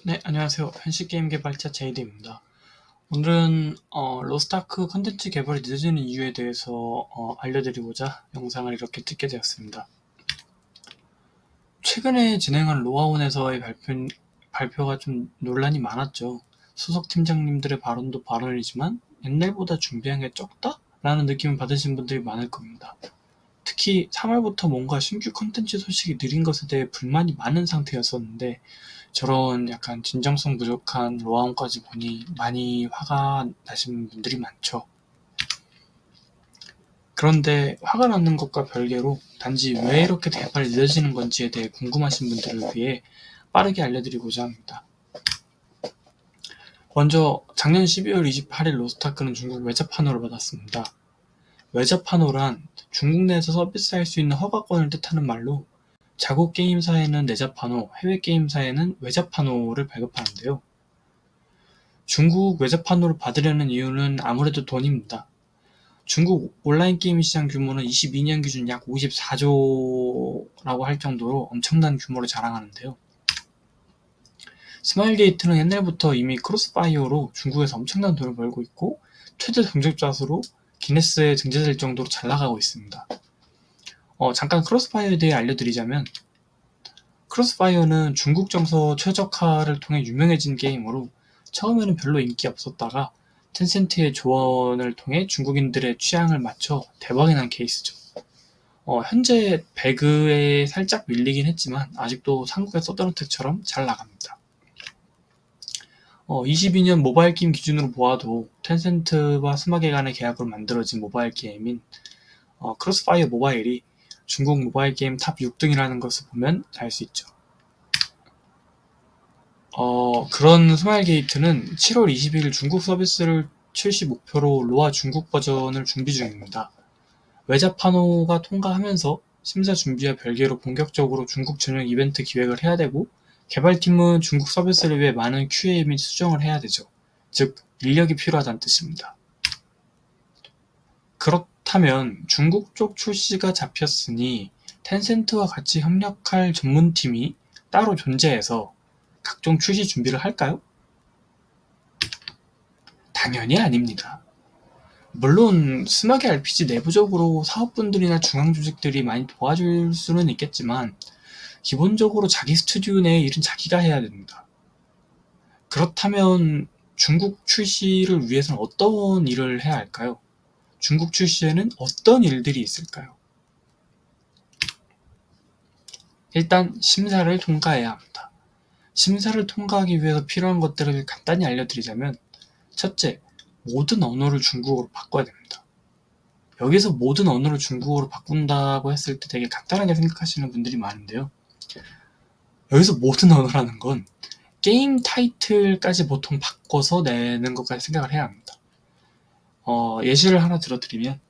네, 안녕하세요. 현실 게임 개발자 제이드입니다. 오늘은 로스트아크 컨텐츠 개발이 늦어지는 이유에 대해서 알려드리고자 영상을 이렇게 찍게 되었습니다. 최근에 진행한 로아온에서의 발표가 좀 논란이 많았죠. 수석 팀장님들의 발언도 발언이지만 옛날보다 준비한 게 적다? 라는 느낌을 받으신 분들이 많을 겁니다. 특히 3월부터 뭔가 신규 컨텐츠 소식이 느린 것에 대해 불만이 많은 상태였었는데 저런 약간 진정성 부족한 로아온까지 보니 많이 화가 나신 분들이 많죠. 그런데 화가 나는 것과 별개로 단지 왜 이렇게 개발이 늦어지는 건지에 대해 궁금하신 분들을 위해 빠르게 알려드리고자 합니다. 먼저 작년 12월 28일 로스트아크는 중국 외자판호를 받았습니다. 외자판호란 중국 내에서 서비스할 수 있는 허가권을 뜻하는 말로 자국 게임사에는 내자판호, 해외 게임사에는 외자판호를 발급하는데요. 중국 외자판호를 받으려는 이유는 아무래도 돈입니다. 중국 온라인 게임 시장 규모는 22년 기준 약 54조라고 할 정도로 엄청난 규모를 자랑하는데요. 스마일게이트는 옛날부터 이미 크로스파이어로 중국에서 엄청난 돈을 벌고 있고 최대 동접자수로 기네스에 등재될 정도로 잘 나가고 있습니다. 잠깐 크로스파이어에 대해 알려드리자면 크로스파이어는 중국 정서 최적화를 통해 유명해진 게임으로 처음에는 별로 인기 없었다가 텐센트의 조언을 통해 중국인들의 취향을 맞춰 대박이 난 케이스죠. 현재 배그에 살짝 밀리긴 했지만 아직도 한국의 서든어택처럼 잘 나갑니다. 22년 모바일 게임 기준으로 보아도 텐센트와 스마게 간의 계약으로 만들어진 모바일 게임인 크로스파이어 모바일이 중국 모바일 게임 탑 6등이라는 것을 보면 알 수 있죠. 그런 스마일게이트는 7월 20일 중국 서비스를 출시 목표로 로아 중국 버전을 준비 중입니다. 외자판호가 통과하면서 심사 준비와 별개로 본격적으로 중국 전용 이벤트 기획을 해야 되고 개발팀은 중국 서비스를 위해 많은 QA 및 수정을 해야 되죠. 즉 인력이 필요하다는 뜻입니다. 그렇다면 중국 쪽 출시가 잡혔으니 텐센트와 같이 협력할 전문팀이 따로 존재해서 각종 출시 준비를 할까요? 당연히 아닙니다. 물론 스마게 RPG 내부적으로 사업분들이나 중앙조직들이 많이 도와줄 수는 있겠지만 기본적으로 자기 스튜디오 내의 일은 자기가 해야 됩니다. 그렇다면 중국 출시를 위해서는 어떤 일을 해야 할까요? 중국 출시에는 어떤 일들이 있을까요? 일단 심사를 통과해야 합니다. 심사를 통과하기 위해서 필요한 것들을 간단히 알려드리자면 첫째, 모든 언어를 중국어로 바꿔야 됩니다. 여기서 모든 언어를 중국어로 바꾼다고 했을 때 되게 간단하게 생각하시는 분들이 많은데요. 여기서 모든 언어라는 건 게임 타이틀까지 보통 바꿔서 내는 것까지 생각을 해야 합니다. 예시를 하나 들어드리면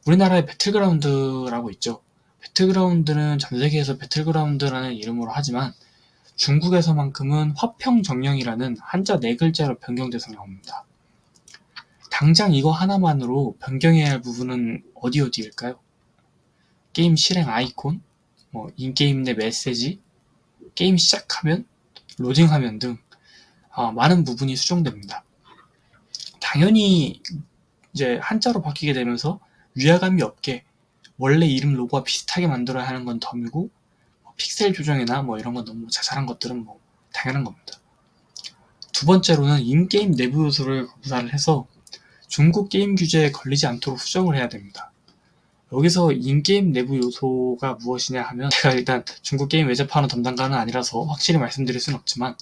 우리나라에 배틀그라운드라고 있죠. 배틀그라운드는 전 세계에서 배틀그라운드라는 이름으로 하지만 중국에서만큼은 화평정령이라는 한자 4글자로 변경돼서 나옵니다. 당장 이거 하나만으로 변경해야 할 부분은 어디일까요? 게임 실행 아이콘, 인게임 내 메시지, 게임 시작하면, 로딩 화면 등 많은 부분이 수정됩니다. 당연히 이제 한자로 바뀌게 되면서 위화감이 없게 원래 이름 로고와 비슷하게 만들어야 하는 건 덤이고 픽셀 조정이나 이런 건 너무 자잘한 것들은 당연한 겁니다. 두 번째로는 인게임 내부 요소를 구사를 해서 중국 게임 규제에 걸리지 않도록 수정을 해야 됩니다. 여기서 인게임 내부 요소가 무엇이냐 하면 제가 일단 중국 게임 외제판호 담당가는 아니라서 확실히 말씀드릴 수는 없지만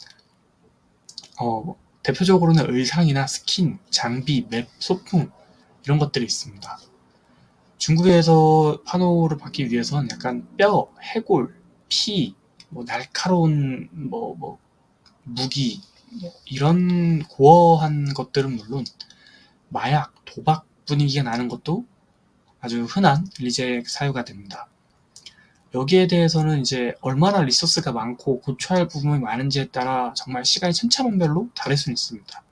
대표적으로는 의상이나 스킨, 장비, 맵, 소품 이런 것들이 있습니다. 중국에서 판호를 받기 위해서는 약간 뼈, 해골, 피, 날카로운 무기 이런 고어한 것들은 물론 마약, 도박 분위기가 나는 것도 아주 흔한 리젝 사유가 됩니다. 여기에 대해서는 이제 얼마나 리소스가 많고 고쳐야 할 부분이 많은지에 따라 정말 시간이 천차만별로 다를 수는 있습니다.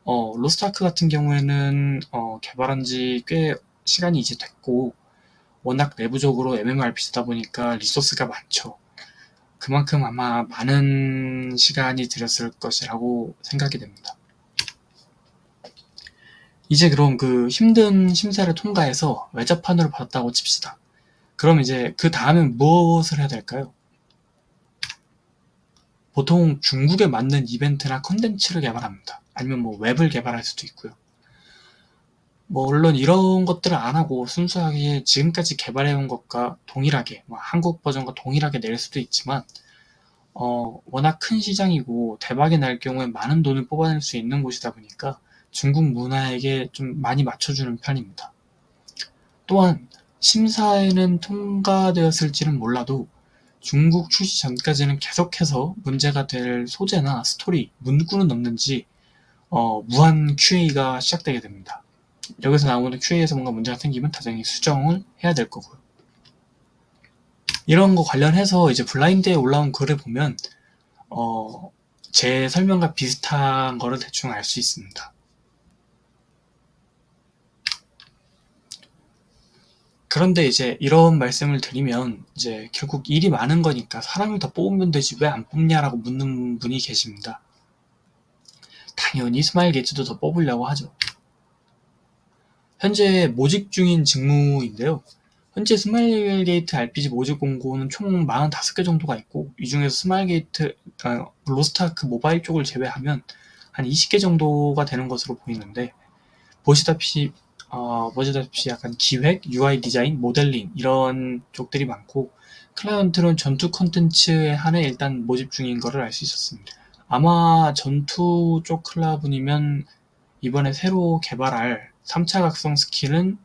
로스트아크 같은 경우에는 개발한 지 꽤 시간이 이제 됐고 워낙 내부적으로 MMORPG다 보니까 리소스가 많죠. 그만큼 아마 많은 시간이 들였을 것이라고 생각이 됩니다. 이제 그럼 그 힘든 심사를 통과해서 외자판으로 받았다고 칩시다. 그럼 이제 그 다음엔 무엇을 해야 될까요? 보통 중국에 맞는 이벤트나 컨텐츠를 개발합니다. 아니면 뭐 웹을 개발할 수도 있고요. 물론 이런 것들을 안 하고 순수하게 지금까지 개발해온 것과 동일하게, 한국 버전과 동일하게 낼 수도 있지만, 워낙 큰 시장이고 대박이 날 경우에 많은 돈을 뽑아낼 수 있는 곳이다 보니까 중국 문화에게 좀 많이 맞춰주는 편입니다. 또한 심사에는 통과되었을지는 몰라도 중국 출시 전까지는 계속해서 문제가 될 소재나 스토리, 문구는 없는지 무한 QA가 시작되게 됩니다. 여기서 나오는 QA에서 뭔가 문제가 생기면 당연히 수정을 해야 될 거고요. 이런 거 관련해서 이제 블라인드에 올라온 글을 보면 제 설명과 비슷한 거를 대충 알 수 있습니다. 그런데 이제 이런 말씀을 드리면 이제 결국 일이 많은 거니까 사람을 더 뽑으면 되지 왜 안 뽑냐라고 묻는 분이 계십니다. 당연히 스마일 게이트도 더 뽑으려고 하죠. 현재 모집 중인 직무인데요. 현재 스마일 게이트 RPG 모집 공고는 총 45개 정도가 있고 이 중에서 스마일 게이트 로스트아크 모바일 쪽을 제외하면 한 20개 정도가 되는 것으로 보이는데 보시다시피 약간 기획, UI 디자인, 모델링 이런 쪽들이 많고 클라이언트는 전투 컨텐츠에 한해 일단 모집 중인 거를 알 수 있었습니다. 아마 전투 쪽 클라분이면 이번에 새로 개발할 3차 각성 스킬은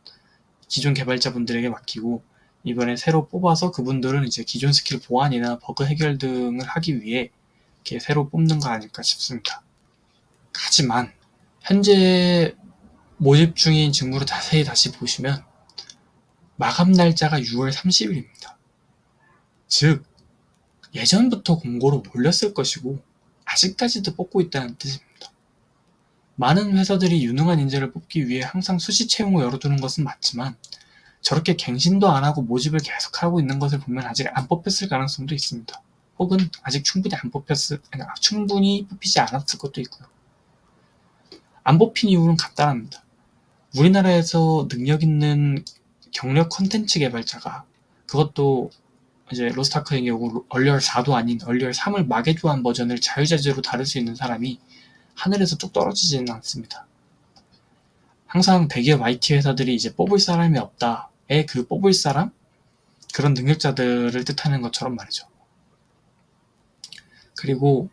기존 개발자분들에게 맡기고 이번에 새로 뽑아서 그분들은 이제 기존 스킬 보완이나 버그 해결 등을 하기 위해 이렇게 새로 뽑는 거 아닐까 싶습니다. 하지만 현재 모집 중인 직무를 자세히 다시 보시면 마감 날짜가 6월 30일입니다. 즉 예전부터 공고로 몰렸을 것이고 아직까지도 뽑고 있다는 뜻입니다. 많은 회사들이 유능한 인재를 뽑기 위해 항상 수시 채용을 열어두는 것은 맞지만 저렇게 갱신도 안 하고 모집을 계속하고 있는 것을 보면 아직 안 뽑혔을 가능성도 있습니다. 혹은 아직 충분히 뽑히지 않았을 것도 있고요. 안 뽑힌 이유는 간단합니다. 우리나라에서 능력 있는 경력 컨텐츠 개발자가 그것도 이제 로스트아크의 경우 얼리얼 4도 아닌 얼리얼 3을 마개조한 버전을 자유자재로 다룰 수 있는 사람이 하늘에서 뚝 떨어지지는 않습니다. 항상 대기업 IT 회사들이 이제 뽑을 사람이 없다의 그 뽑을 사람? 그런 능력자들을 뜻하는 것처럼 말이죠. 그리고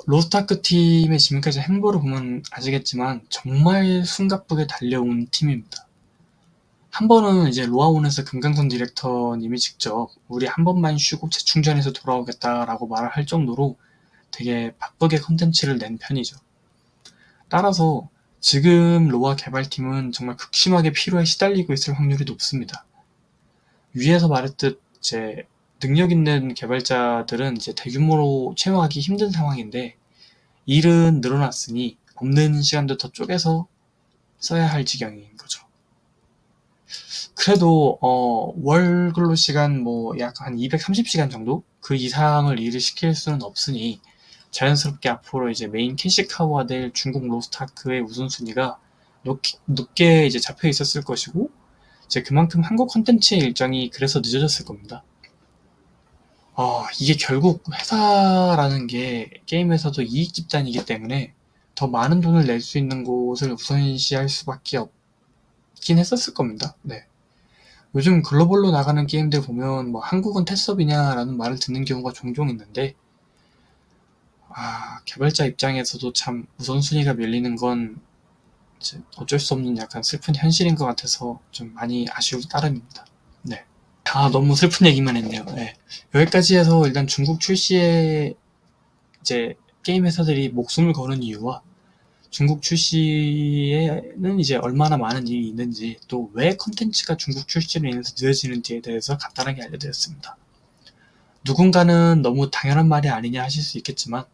로스트아크 팀의 지금까지 행보를 보면 아시겠지만 정말 숨가쁘게 달려온 팀입니다. 한 번은 이제 로아온에서 금강선 디렉터님이 직접 우리 한 번만 쉬고 재충전해서 돌아오겠다라고 말을 할 정도로 되게 바쁘게 컨텐츠를 낸 편이죠. 따라서 지금 로아 개발팀은 정말 극심하게 피로에 시달리고 있을 확률이 높습니다. 위에서 말했듯 이제 능력 있는 개발자들은 이제 대규모로 채용하기 힘든 상황인데 일은 늘어났으니 없는 시간도 더 쪼개서 써야 할 지경인 거죠. 그래도 월 근로 시간 약 한 230시간 정도? 그 이상을 일을 시킬 수는 없으니 자연스럽게 앞으로 이제 메인 캐시카우가 될 중국 로스트아크의 우선순위가 높게 이제 잡혀 있었을 것이고 이제 그만큼 한국 콘텐츠의 일정이 그래서 늦어졌을 겁니다. 이게 결국 회사라는 게 게임에서도 이익 집단이기 때문에 더 많은 돈을 낼 수 있는 곳을 우선시할 수밖에 없긴 했었을 겁니다. 네. 요즘 글로벌로 나가는 게임들 보면 한국은 테스업이냐라는 말을 듣는 경우가 종종 있는데 개발자 입장에서도 참 우선순위가 밀리는 건 이제 어쩔 수 없는 약간 슬픈 현실인 것 같아서 좀 많이 아쉬울 따름입니다. 네. 너무 슬픈 얘기만 했네요. 네. 여기까지 해서 일단 중국 출시에 이제 게임 회사들이 목숨을 거는 이유와 중국 출시에는 이제 얼마나 많은 일이 있는지 또 왜 컨텐츠가 중국 출시로 인해서 늦어지는지에 대해서 간단하게 알려드렸습니다. 누군가는 너무 당연한 말이 아니냐 하실 수 있겠지만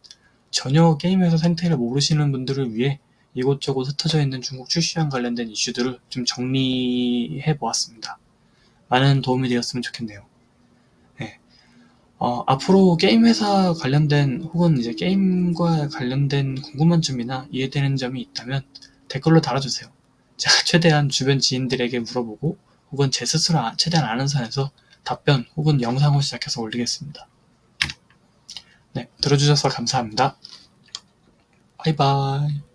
전혀 게임 회사 생태를 모르시는 분들을 위해 이곳저곳 흩어져 있는 중국 출시와 관련된 이슈들을 좀 정리해 보았습니다. 많은 도움이 되었으면 좋겠네요. 네. 앞으로 게임 회사 관련된 혹은 이제 게임과 관련된 궁금한 점이나 이해되는 점이 있다면 댓글로 달아주세요. 제가 최대한 주변 지인들에게 물어보고 혹은 제 스스로 최대한 아는 선에서 답변 혹은 영상을 시작해서 올리겠습니다. 네, 들어주셔서 감사합니다. 바이바이.